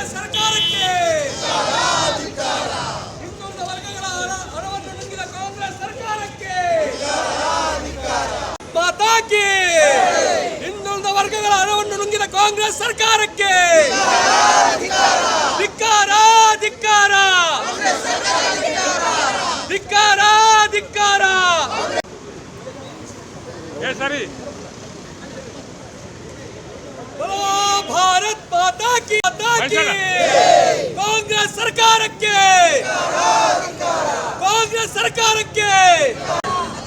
ಕಾಂಗ್ರೆಸ್ ಸರ್ಕಾರಕ್ಕೆ ಹಿಂದುಳಿದ ವರ್ಗಗಳ ಹಣವನ್ನು ನುಂಗಿದ ಕಾಂಗ್ರೆಸ್ ಸರ್ಕಾರಕ್ಕೆ ಮಾತಾಕಿ ಹಿಂದುಳಿದ ವರ್ಗಗಳ ಹಣವನ್ನು ನುಂಗಿದ ಕಾಂಗ್ರೆಸ್ ಸರ್ಕಾರಕ್ಕೆ ಧಿಕ್ಕಾರ ಧಿಕ್ಕಾರ ಧಿಕ್ಕಾರ ಧಿಕ್ಕಾರ. ಸರಿ ಭಾರತ್ ಮಾತಾ ಕಿ ಕಾಂಗ್ರೆಸ್ ಸರ್ಕಾರಕ್ಕೆ ಕಾಂಗ್ರೆಸ್ ಸರ್ಕಾರಕ್ಕೆ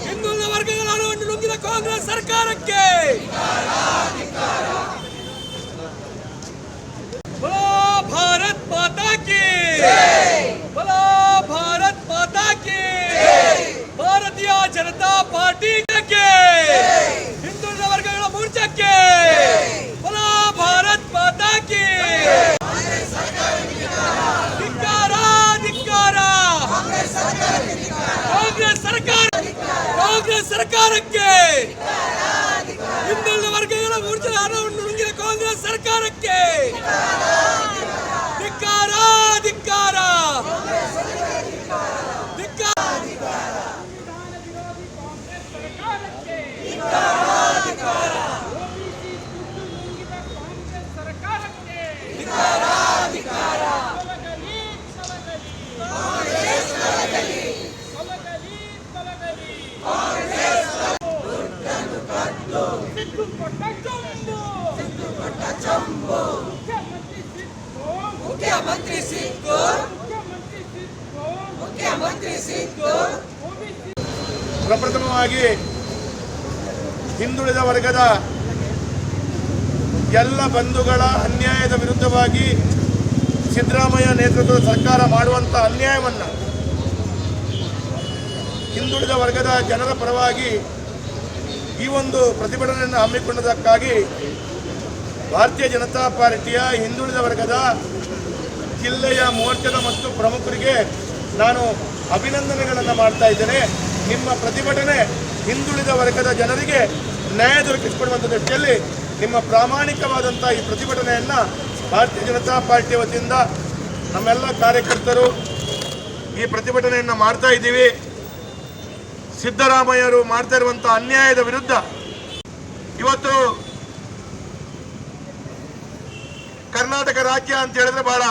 ಹಿಂದುಳಿದ ವರ್ಗಗಳ ಹಣವನ್ನು ನುಂಗಿದ ಕಾಂಗ್ರೆಸ್ ಸರ್ಕಾರಕ್ಕೆ ಭಾರತ್ ಮಾತಾ ಕಿ ಭಾರತ್ ಮಾತಾ ಕಿ ಭಾರತೀಯ ಜನತಾ ಪಾರ್ಟಿ ಹಿಂದುಳಿದ ವರ್ಗಗಳ ಮೋರ್ಚಾಕ್ಕೆ ಭಾರತ್ ಮಾತಾ ಕಿ ಧಿಕ್ಕಾರ ಧಿಕ್ಕಾರ ಕಾಂಗ್ರೆಸ್ ಸರ್ಕಾರ ಕಾಂಗ್ರೆಸ್ ಸರ್ಕಾರಕ್ಕೆ ಹಿಂದುಳಿದ ವರ್ಗಗಳ ಮೋರ್ಚಾದ ಹಣವನ್ನು ನುಂಗಿದ ಕಾಂಗ್ರೆಸ್ ಸರ್ಕಾರಕ್ಕೆ ಧಿಕ್ಕಾರ ಧಿಕ್ಕಾರ ಪ್ರಪ್ರಥಮವಾಗಿ ಹಿಂದುಳಿದ ವರ್ಗದ ಎಲ್ಲ ಬಂಧುಗಳ ಅನ್ಯಾಯದ ವಿರುದ್ಧವಾಗಿ ಸಿದ್ದರಾಮಯ್ಯ ನೇತೃತ್ವದ ಸರ್ಕಾರ ಮಾಡುವಂಥ ಅನ್ಯಾಯವನ್ನು ಹಿಂದುಳಿದ ವರ್ಗದ ಜನರ ಪರವಾಗಿ ಈ ಒಂದು ಪ್ರತಿಭಟನೆಯನ್ನು ಹಮ್ಮಿಕೊಂಡದಕ್ಕಾಗಿ ಭಾರತೀಯ ಜನತಾ ಪಾರ್ಟಿಯ ಹಿಂದುಳಿದ ವರ್ಗದ ಜಿಲ್ಲೆಯ ಮೋರ್ಚಾದ ಮತ್ತು ಪ್ರಮುಖರಿಗೆ ನಾನು ಅಭಿನಂದನೆಗಳನ್ನು ಮಾಡ್ತಾ ಇದ್ದೇನೆ. ನಿಮ್ಮ ಪ್ರತಿಭಟನೆ ಹಿಂದುಳಿದ ವರ್ಗದ ಜನರಿಗೆ ನ್ಯಾಯ ದೊರಕಿಸಿಕೊಡುವಂಥ ದೃಷ್ಟಿಯಲ್ಲಿ ನಿಮ್ಮ ಪ್ರಾಮಾಣಿಕವಾದಂಥ ಈ ಪ್ರತಿಭಟನೆಯನ್ನು ಭಾರತೀಯ ಜನತಾ ಪಾರ್ಟಿಯ ವತಿಯಿಂದ ನಮ್ಮೆಲ್ಲ ಕಾರ್ಯಕರ್ತರು ಈ ಪ್ರತಿಭಟನೆಯನ್ನು ಮಾಡ್ತಾ ಇದ್ದೀವಿ. ಸಿದ್ದರಾಮಯ್ಯರು ಮಾಡ್ತಾ ಇರುವಂಥ ಅನ್ಯಾಯದ ವಿರುದ್ಧ ಇವತ್ತು ಕರ್ನಾಟಕ ರಾಜ್ಯ ಅಂತ ಹೇಳಿದ್ರೆ ಬಹಳ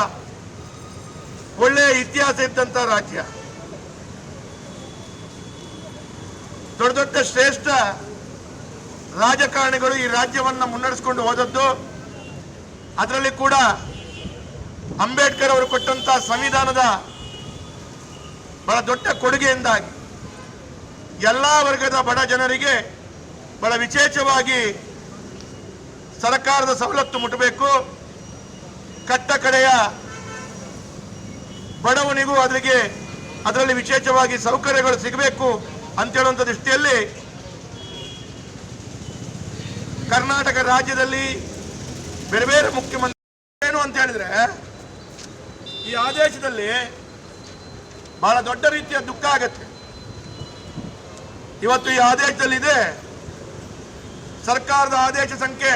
ಒಳ್ಳೆಯ ಇತಿಹಾಸ ಇದ್ದಂಥ ರಾಜ್ಯ. ದೊಡ್ಡ ದೊಡ್ಡ ಶ್ರೇಷ್ಠ ರಾಜಕಾರಣಿಗಳು ಈ ರಾಜ್ಯವನ್ನು ಮುನ್ನಡೆಸಿಕೊಂಡು ಹೋದದ್ದು, ಅದರಲ್ಲಿ ಕೂಡ ಅಂಬೇಡ್ಕರ್ ಅವರು ಕೊಟ್ಟಂತ ಸಂವಿಧಾನದ ಬಹಳ ದೊಡ್ಡ ಕೊಡುಗೆಯಿಂದಾಗಿ ಎಲ್ಲ ವರ್ಗದ ಬಡ ಜನರಿಗೆ ಬಹಳ ವಿಶೇಷವಾಗಿ ಸರ್ಕಾರದ ಸವಲತ್ತು ಮುಟ್ಟಬೇಕು, ಕಟ್ಟ ಕಡೆಯ ಬಡವನಿಗೂ ಅದರಲ್ಲಿ ವಿಶೇಷವಾಗಿ ಸೌಕರ್ಯಗಳು ಸಿಗಬೇಕು ಅಂತ ಹೇಳುವಂಥ ದೃಷ್ಟಿಯಲ್ಲಿ ಕರ್ನಾಟಕ ರಾಜ್ಯದಲ್ಲಿ ಬೇರೆ ಬೇರೆ ಮುಖ್ಯಮಂತ್ರಿ ಏನು ಅಂತ ಹೇಳಿದ್ರೆ ಈ ಆದೇಶದಲ್ಲಿ ಬಹಳ ದೊಡ್ಡ ರೀತಿಯ ದುಃಖ ಆಗತ್ತೆ. ಇವತ್ತು ಈ ಆದೇಶದಲ್ಲಿದೆ, ಸರ್ಕಾರದ ಆದೇಶ ಸಂಖ್ಯೆ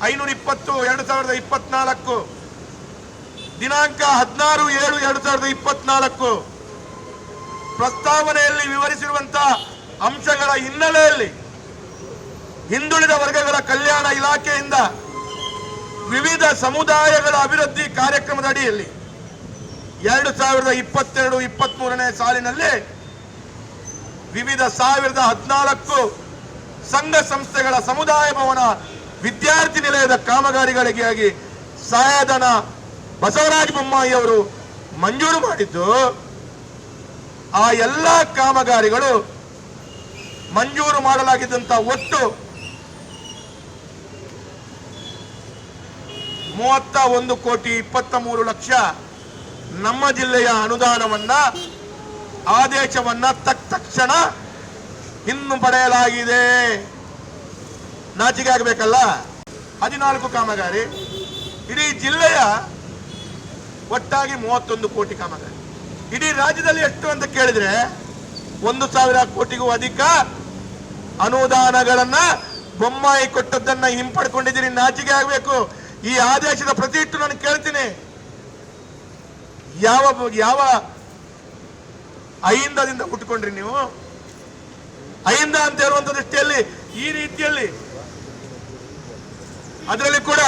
520/2024 ದಿನಾಂಕ 16/7/2024 ಪ್ರಸ್ತಾವನೆಯಲ್ಲಿ ವಿವರಿಸಿರುವಂತಹ ಅಂಶಗಳ ಹಿನ್ನೆಲೆಯಲ್ಲಿ ಹಿಂದುಳಿದ ವರ್ಗಗಳ ಕಲ್ಯಾಣ ಇಲಾಖೆಯಿಂದ ವಿವಿಧ ಸಮುದಾಯಗಳ ಅಭಿವೃದ್ಧಿ ಕಾರ್ಯಕ್ರಮದ ಅಡಿಯಲ್ಲಿ 2022-23ನೇ ಸಾಲಿನಲ್ಲಿ ವಿವಿಧ 1014 ಸಂಘ ಸಂಸ್ಥೆಗಳ ಸಮುದಾಯ ಭವನ ವಿದ್ಯಾರ್ಥಿ ನಿಲಯದ ಕಾಮಗಾರಿಗಳಿಗಾಗಿ ಸಹಾಯಧನ ಬಸವರಾಜ ಬೊಮ್ಮಾಯಿ ಅವರು ಮಂಜೂರು ಮಾಡಿದ್ದು, ಆ ಎಲ್ಲ ಕಾಮಗಾರಿಗಳು ಮಂಜೂರು ಮಾಡಲಾಗಿದ್ದಂತ ಒಟ್ಟು 31,23,00,000 ನಮ್ಮ ಜಿಲ್ಲೆಯ ಅನುದಾನವನ್ನ ಆದೇಶವನ್ನ ತಕ್ಷಣ ಇನ್ನು ಪಡೆಯಲಾಗಿದೆ. ನಾಚಿಕೆ ಆಗಬೇಕಲ್ಲ. 14 ಕಾಮಗಾರಿ, ಇಡೀ ಜಿಲ್ಲೆಯ ಒಟ್ಟಾಗಿ 31 ಕೋಟಿ ಕಾಮಗಾರಿ. ಇಡೀ ರಾಜ್ಯದಲ್ಲಿ ಎಷ್ಟು ಅಂತ ಕೇಳಿದ್ರೆ 1,000 ಕೋಟಿಗೂ ಅಧಿಕ ಅನುದಾನಗಳನ್ನ ಬೊಮ್ಮಾಯಿ ಕೊಟ್ಟದ್ದನ್ನ ಹಿಂಪಡ್ಕೊಂಡಿದ್ದೀರಿ. ನಾಚಿಕೆ ಆಗಬೇಕು. ಈ ಆದೇಶದ ಪ್ರತಿ ಇಟ್ಟು ನಾನು ಕೇಳ್ತೀನಿ, ಯಾವ ಯಾವ ಅಹಿಂದದಿಂದ ಹುಟ್ಟುಕೊಂಡ್ರಿ ನೀವು? ಅಹಿಂದ ಅಂತ ಹೇಳುವಂತ ದೃಷ್ಟಿಯಲ್ಲಿ ಈ ರೀತಿಯಲ್ಲಿ ಅದರಲ್ಲಿ ಕೂಡ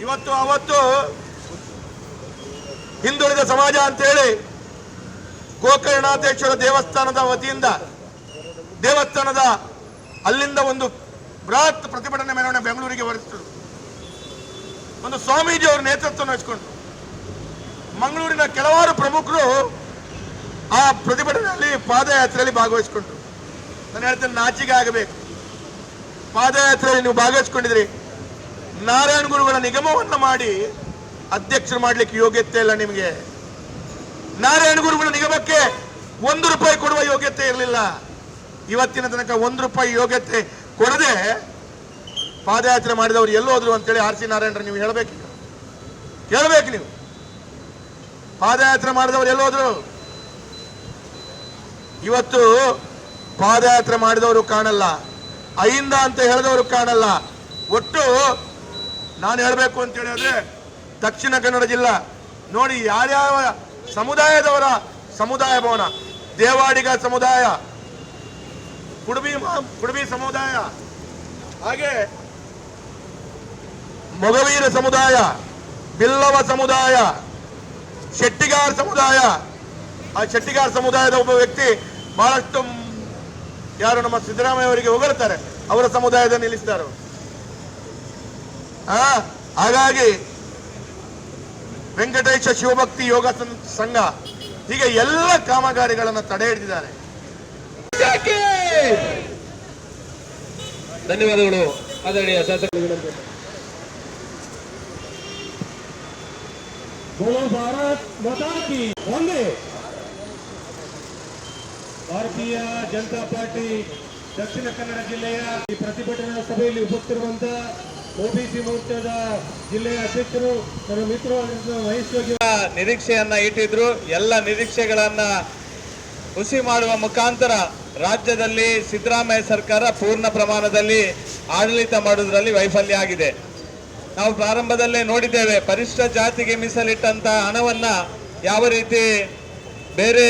ಇವತ್ತು ಅವತ್ತು ಹಿಂದುಳಿದ ಸಮಾಜ ಅಂತೇಳಿ ಗೋಕರ್ಣನಾಥೇಶ್ವರ ದೇವಸ್ಥಾನದ ವತಿಯಿಂದ ದೇವಸ್ಥಾನದ ಅಲ್ಲಿಂದ ಒಂದು ಬೃಹತ್ ಪ್ರತಿಭಟನೆ ಮೆರವಣಿಗೆ ಬೆಂಗಳೂರಿಗೆ ಹೊರಡಿಸಿದ್ರು. ಒಂದು ಸ್ವಾಮೀಜಿ ಅವರ ನೇತೃತ್ವವನ್ನು ವಹಿಸಿಕೊಂಡು ಮಂಗಳೂರಿನ ಕೆಲವಾರು ಪ್ರಮುಖರು ಆ ಪ್ರತಿಭಟನೆಯಲ್ಲಿ ಪಾದಯಾತ್ರೆಯಲ್ಲಿ ಭಾಗವಹಿಸಿಕೊಂಡ್ರು. ನಾನು ಹೇಳ್ತೇನೆ, ನಾಚಿಕೆ ಆಗಬೇಕು. ಪಾದಯಾತ್ರೆಯಲ್ಲಿ ನೀವು ಭಾಗವಹಿಸಿಕೊಂಡಿದ್ರಿ, ನಾರಾಯಣ ಗುರುಗಳ ನಿಗಮವನ್ನ ಮಾಡಿ ಅಧ್ಯಕ್ಷರು ಮಾಡ್ಲಿಕ್ಕೆ ಯೋಗ್ಯತೆ ಇಲ್ಲ ನಿಮಗೆ. ನಾರಾಯಣ ಗುರುಗಳ ನಿಗಮಕ್ಕೆ ₹1 ಕೊಡುವ ಯೋಗ್ಯತೆ ಇರಲಿಲ್ಲ. ಇವತ್ತಿನ ತನಕ ₹1 ಯೋಗ್ಯತೆ ಕೊಡದೆ ಪಾದಯಾತ್ರೆ ಮಾಡಿದವರು ಎಲ್ಲೋದ್ರು ಅಂತೇಳಿ RC ನಾರಾಯಣರು ನೀವು ಹೇಳಬೇಕು. ನೀವು ಪಾದಯಾತ್ರೆ ಮಾಡಿದವರು ಎಲ್ಲೋದ್ರು? ಇವತ್ತು ಪಾದಯಾತ್ರೆ ಮಾಡಿದವರು ಕಾಣಲ್ಲ, ಅಹಿಂದ ಅಂತ ಹೇಳಿದವರು ಕಾಣಲ್ಲ. ಒಟ್ಟು ನಾನು ಹೇಳಬೇಕು ಅಂತ ಹೇಳಿದ್ರೆ ದಕ್ಷಿಣ ಕನ್ನಡ ಜಿಲ್ಲಾ ನೋಡಿ, ಯಾರ್ಯಾವ ಸಮುದಾಯದವರ ಸಮುದಾಯ ಭವನ, ದೇವಾಡಿಗ ಸಮುದಾಯ, ಕುಡುಬಿ ಸಮುದಾಯ, ಹಾಗೆ ಮೊಗವೀರ ಸಮುದಾಯ, ಬಿಲ್ಲವ ಸಮುದಾಯ, ಶೆಟ್ಟಿಗಾರ್ ಸಮುದಾಯ. ಆ ಶೆಟ್ಟಿಗಾರ್ ಸಮುದಾಯದ ಒಬ್ಬ ವ್ಯಕ್ತಿ ಬಹಳಷ್ಟು ಯಾರು ನಮ್ಮ ಸಿದ್ದರಾಮಯ್ಯ ಅವರಿಗೆ ಹೊಗಳ್ತಾರೆ, ಅವರ ಸಮುದಾಯದ ನಿಲ್ಲಿಸ್ತಾರೆ. ಹಾಗಾಗಿ ವೆಂಕಟೇಶ ಶಿವಭಕ್ತಿ ಯೋಗ ಸಂಘ ಹೀಗೆ ಎಲ್ಲ ಕಾಮಗಾರಿಗಳನ್ನು ತಡೆ ಹಿಡಿದಿದ್ದಾರೆ. ಧನ್ಯವಾದಗಳು ಆದರಣೀಯ ಶಾಸಕರು. ಭಾರತ್ ಮಾತಾ ಕಿ ವಂದೇ. ಭಾರತೀಯ ಜನತಾ ಪಾರ್ಟಿ ದಕ್ಷಿಣ ಕನ್ನಡ ಜಿಲ್ಲೆಯ ಈ ಪ್ರತಿಭಟನಾ ಸಭೆಯಲ್ಲಿ ಉಪಸ್ಥಿತಿರುವಂತಹ OBC ಮೋರ್ಚಾದ ಜಿಲ್ಲೆಯ ಅಧ್ಯಕ್ಷರು, ನನ್ನ ಮಿತ್ರರಾದ ಮಹೇಶ್ ಯೋಗಿ ನಿರೀಕ್ಷೆಯನ್ನ ಇಟ್ಟಿದ್ರು. ಎಲ್ಲ ನಿರೀಕ್ಷೆಗಳನ್ನ ಹುಸಿ ಮಾಡುವ ಮುಖಾಂತರ ರಾಜ್ಯದಲ್ಲಿ ಸಿದ್ದರಾಮಯ್ಯ ಸರ್ಕಾರ ಪೂರ್ಣ ಪ್ರಮಾಣದಲ್ಲಿ ಆಡಳಿತ ಮಾಡುವುದರಲ್ಲಿ ವೈಫಲ್ಯ ಆಗಿದೆ. ನಾವು ಪ್ರಾರಂಭದಲ್ಲೇ ನೋಡಿದ್ದೇವೆ, ಪರಿಶಿಷ್ಟ ಜಾತಿಗೆ ಮೀಸಲಿಟ್ಟಂತ ಹಣವನ್ನ ಯಾವ ರೀತಿ ಬೇರೆ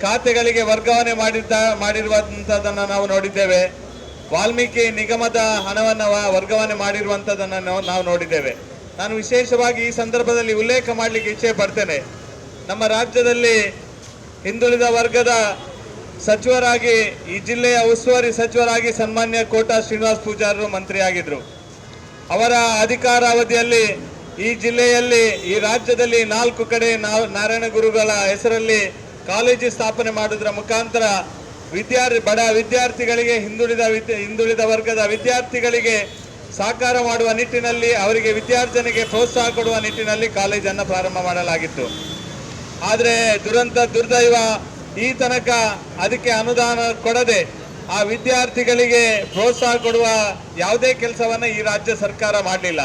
ಖಾತೆಗಳಿಗೆ ವರ್ಗಾವಣೆ ಮಾಡಿರುವಂತದನ್ನ ನಾವು ನೋಡಿದ್ದೇವೆ. ವಾಲ್ಮೀಕಿ ನಿಗಮದ ಹಣವನ್ನು ವರ್ಗಾವಣೆ ಮಾಡಿರುವಂತದನ್ನ ನಾವು ನೋಡಿದ್ದೇವೆ. ನಾನು ವಿಶೇಷವಾಗಿ ಈ ಸಂದರ್ಭದಲ್ಲಿ ಉಲ್ಲೇಖ ಮಾಡಲಿಕ್ಕೆ ಇಚ್ಛೆ ಪಡ್ತೇನೆ. ನಮ್ಮ ರಾಜ್ಯದಲ್ಲಿ ಹಿಂದುಳಿದ ವರ್ಗದ ಸಚಿವರಾಗಿ, ಈ ಜಿಲ್ಲೆಯ ಉಸ್ತುವಾರಿ ಸಚಿವರಾಗಿ ಸನ್ಮಾನ್ಯ ಕೋಟಾ ಶ್ರೀನಿವಾಸ ಪೂಜಾರರು ಮಂತ್ರಿಯಾಗಿದ್ರು. ಅವರ ಅಧಿಕಾರಾವಧಿಯಲ್ಲಿ ಈ ಜಿಲ್ಲೆಯಲ್ಲಿ, ಈ ರಾಜ್ಯದಲ್ಲಿ 4 ಕಡೆ ನಾರಾಯಣ ಗುರುಗಳ ಹೆಸರಲ್ಲಿ ಕಾಲೇಜು ಸ್ಥಾಪನೆ ಮಾಡುವುದರ ಮುಖಾಂತರ ಬಡ ವಿದ್ಯಾರ್ಥಿಗಳಿಗೆ, ಹಿಂದುಳಿದ ವರ್ಗದ ವಿದ್ಯಾರ್ಥಿಗಳಿಗೆ ಸಾಕಾರ ಮಾಡುವ ನಿಟ್ಟಿನಲ್ಲಿ, ಅವರಿಗೆ ವಿದ್ಯಾರ್ಜನೆಗೆ ಪ್ರೋತ್ಸಾಹ ಕೊಡುವ ನಿಟ್ಟಿನಲ್ಲಿ ಕಾಲೇಜನ್ನು ಪ್ರಾರಂಭ ಮಾಡಲಾಗಿತ್ತು. ಆದರೆ ದುರ್ದೈವ, ಈ ತನಕ ಅದಕ್ಕೆ ಅನುದಾನ ಕೊಡದೆ ಆ ವಿದ್ಯಾರ್ಥಿಗಳಿಗೆ ಪ್ರೋತ್ಸಾಹ ಕೊಡುವ ಯಾವುದೇ ಕೆಲಸವನ್ನು ಈ ರಾಜ್ಯ ಸರ್ಕಾರ ಮಾಡಲಿಲ್ಲ.